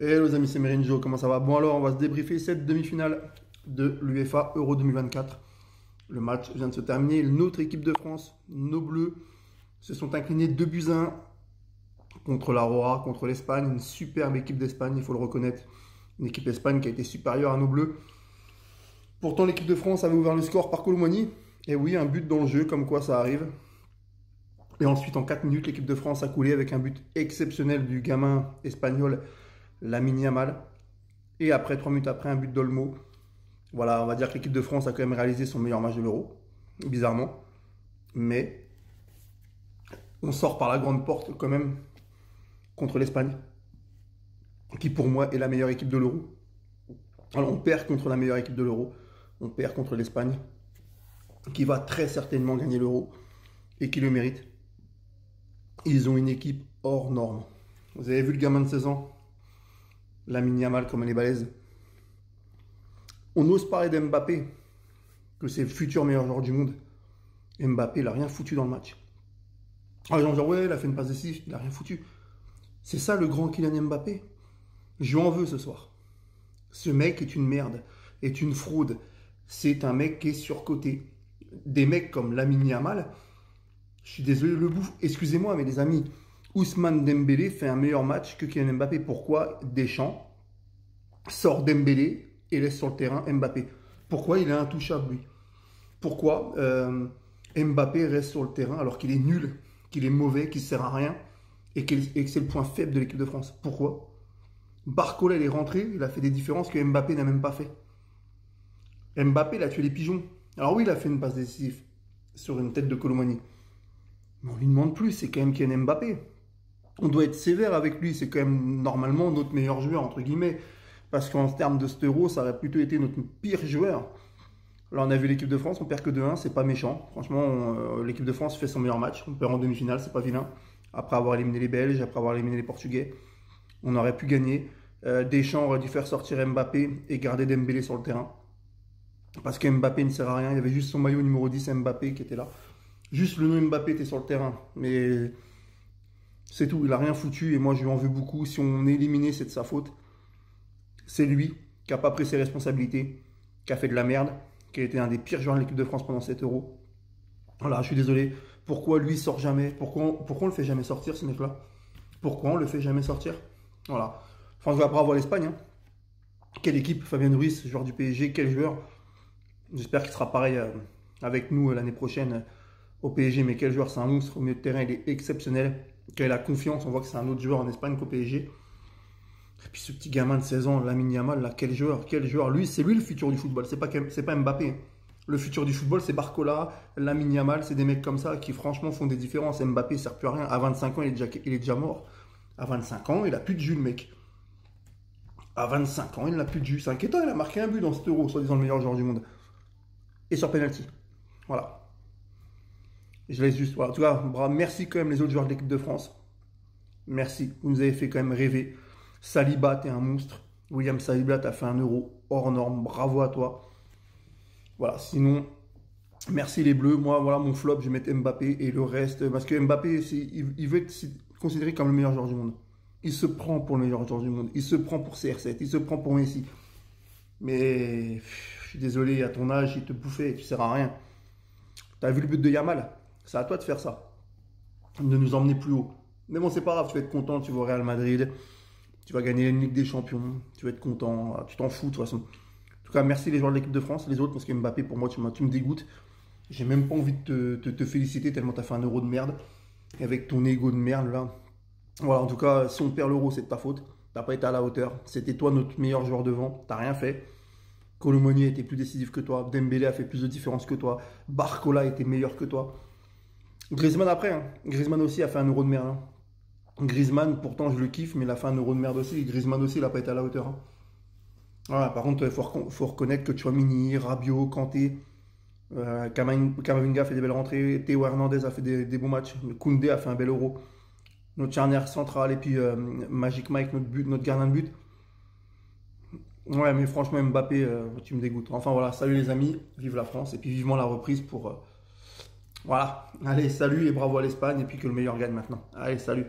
Hello les amis, c'est Merinjo, comment ça va? Bon alors, on va se débriefer cette demi-finale de l'UEFA Euro 2024. Le match vient de se terminer. Notre équipe de France, nos Bleus, se sont inclinés 2-1 contre l'Aurora, contre l'Espagne. Une superbe équipe d'Espagne, il faut le reconnaître. Une équipe d'Espagne qui a été supérieure à nos Bleus. Pourtant, l'équipe de France avait ouvert le score par Colomani. Et oui, un but dans le jeu, comme quoi ça arrive. Et ensuite, en 4 minutes, l'équipe de France a coulé avec un but exceptionnel du gamin espagnol Lamine Yamal. Et après, 3 minutes après, un but d'Olmo. Voilà, on va dire que l'équipe de France a quand même réalisé son meilleur match de l'Euro, bizarrement. Mais on sort par la grande porte quand même contre l'Espagne, qui pour moi est la meilleure équipe de l'Euro. Alors on perd contre la meilleure équipe de l'Euro, on perd contre l'Espagne, qui va très certainement gagner l'Euro et qui le mérite. Ils ont une équipe hors norme. Vous avez vu le gamin de 16 ans, Lamine Yamal, comme elle est balèze. On ose parler d'Mbappé, que c'est le futur meilleur joueur du monde. Mbappé, il n'a rien foutu dans le match. Alors les gens disent, ouais, il a fait une passe décisive, il n'a rien foutu. C'est ça le grand Kylian Mbappé. Je lui en veux ce soir. Ce mec est une merde, est une fraude. C'est un mec qui est surcoté. Des mecs comme Lamine Yamal, je suis désolé, le bouffe, excusez-moi, mais les amis, Ousmane Dembélé fait un meilleur match que Kylian Mbappé. Pourquoi Deschamps sort Dembélé et laisse sur le terrain Mbappé? Pourquoi il est intouchable, lui? Pourquoi Mbappé reste sur le terrain alors qu'il est nul, qu'il est mauvais, qu'il ne sert à rien et que c'est le point faible de l'équipe de France? Pourquoi? Barcola, il est rentré, il a fait des différences que Mbappé n'a même pas fait. Mbappé, il a tué les pigeons. Alors oui, il a fait une passe décisive sur une tête de Colomani. Mais on lui demande plus, c'est quand même Kylian Mbappé. On doit être sévère avec lui, c'est quand même normalement notre meilleur joueur, entre guillemets. Parce qu'en termes de cet Euro, ça aurait plutôt été notre pire joueur. Là, on a vu l'équipe de France, on perd que 2-1, c'est pas méchant. Franchement, l'équipe de France fait son meilleur match. On perd en demi-finale, c'est pas vilain. Après avoir éliminé les Belges, après avoir éliminé les Portugais, on aurait pu gagner. Deschamps aurait dû faire sortir Mbappé et garder Dembélé sur le terrain. Parce que Mbappé ne sert à rien. Il y avait juste son maillot numéro 10, Mbappé, qui était là. Juste le nom Mbappé était sur le terrain. Mais c'est tout, il n'a rien foutu et moi je lui en veux beaucoup. Si on est éliminé, c'est de sa faute. C'est lui qui n'a pas pris ses responsabilités, qui a fait de la merde, qui a été un des pires joueurs de l'équipe de France pendant 7 euros. Voilà, je suis désolé. Pourquoi lui sort jamais? Pourquoi on le fait jamais sortir, ce mec-là? Pourquoi on le fait jamais sortir? Voilà. Enfin, je vais après avoir l'Espagne. Hein. Quelle équipe? Fabien Ruiz, joueur du PSG, quel joueur? J'espère qu'il sera pareil avec nous l'année prochaine au PSG. Mais quel joueur? C'est un monstre. Au milieu de terrain, il est exceptionnel. Quand il a confiance, on voit que c'est un autre joueur en Espagne qu'au PSG. Et puis ce petit gamin de 16 ans, Lamine Yamal, là, quel joueur, quel joueur. Lui, c'est lui le futur du football, c'est pas Mbappé. Le futur du football, c'est Barcola, Lamine Yamal, c'est des mecs comme ça qui franchement font des différences. Mbappé, ça ne sert plus à rien. À 25 ans, il est déjà mort. À 25 ans, il n'a plus de jus, le mec. À 25 ans, il n'a plus de jus. C'est inquiétant, il a marqué un but dans cet Euro, soi-disant le meilleur joueur du monde. Et sur penalty. Voilà. Et je laisse juste. Voilà. En tout cas, merci quand même les autres joueurs de l'équipe de France. Merci. Vous nous avez fait quand même rêver. Saliba, t'es un monstre. William Saliba, t'as fait un Euro hors norme. Bravo à toi. Voilà, sinon, merci les Bleus. Moi, voilà, mon flop, je vais mettre Mbappé et le reste. Parce que Mbappé, il veut être considéré comme le meilleur joueur du monde. Il se prend pour le meilleur joueur du monde. Il se prend pour CR7. Il se prend pour Messi. Mais, je suis désolé, à ton âge, il te bouffait. Tu sers à rien. T'as vu le but de Yamal? C'est à toi de faire ça. De nous emmener plus haut. Mais bon, c'est pas grave. Tu vas être content. Tu vas au Real Madrid. Tu vas gagner la Ligue des Champions, tu vas être content, tu t'en fous de toute façon. En tout cas, merci les joueurs de l'équipe de France, les autres, parce que Mbappé, pour moi, tu me dégoûtes. J'ai même pas envie de te féliciter tellement tu as fait un Euro de merde, avec ton ego de merde là. Voilà, en tout cas, si on perd l'Euro, c'est de ta faute. T'as pas été à la hauteur. C'était toi notre meilleur joueur devant, t'as rien fait. Colomoni a été plus décisif que toi, Dembélé a fait plus de différence que toi, Barcola était meilleur que toi. Griezmann après, hein. Griezmann aussi a fait un Euro de merde. Hein. Griezmann, pourtant je le kiffe, mais il a fait un Euro de merde aussi. Griezmann aussi, il n'a pas été à la hauteur. Hein. Voilà, par contre, il faut reconnaître que Tchouaméni, Rabiot, Kanté, Camavinga a fait des belles rentrées, Théo Hernandez a fait des bons matchs, Koundé a fait un bel Euro. Notre charnière centrale et puis Magic Mike, notre gardien de but. Ouais, mais franchement, Mbappé, tu me dégoûtes. Enfin voilà, salut les amis, vive la France et puis vivement la reprise pour... voilà, allez, salut et bravo à l'Espagne et puis que le meilleur gagne maintenant. Allez, salut.